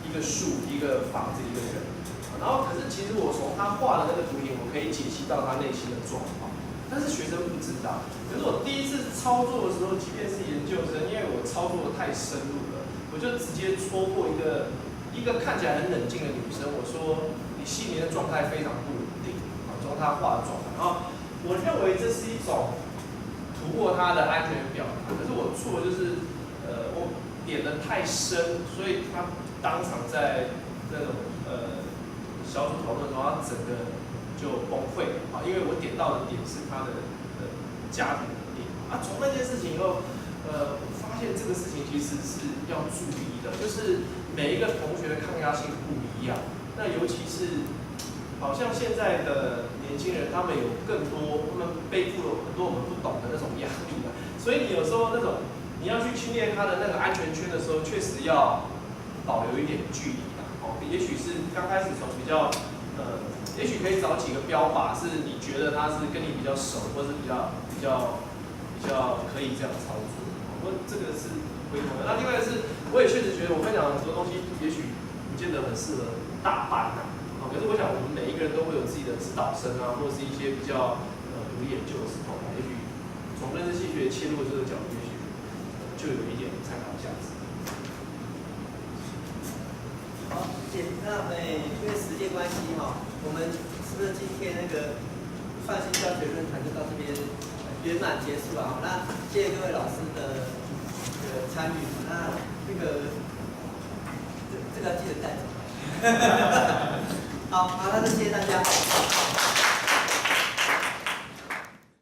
一个树、一个房子、一个人。然后可是其实我从他画的那个图形，我可以解析到他内心的状况，但是学生不知道。可是我第一次操作的时候，即便是研究生，因为我操作的太深入了，我就直接戳破一个看起来很冷静的女生，我说你心里的状态非常不稳定，从她画的状态。然后我认为这是一种突破她的安全表达，可是我错就是我点的太深，所以她当场在那种小组讨论的时候，她整个就崩溃了啊，因为我点到的点是她的家庭的点啊。从那件事情以后，发现这个事情其实是要注意的，就是每一个同学的抗压性不一样。那尤其是好像现在的年轻人他们有更多，他们背负了很多我们不懂的那种压力啊。所以你有时候那种你要去训练他的那个安全圈的时候，确实要保留一点距离啦。哦，也许是刚开始从比较也许可以找几个标靶，是你觉得他是跟你比较熟，或是比较可以这样操作。这个是回头的。那另外是，我也确实觉得我分享的很多东西，也许不见得很适合大班啊。可是我想我们每一个人都会有自己的指导生啊，或者是一些比较独立研究的时候，也许从认知系学切入的这个角度，也许就有一点参考价值。好，谢谢。那因为时间关系哈，我们是不是今天那个创新教学论坛就到这边圆满结束了？好，那谢谢各位老师的参与。那这个要记得带走。好，那就谢谢大家。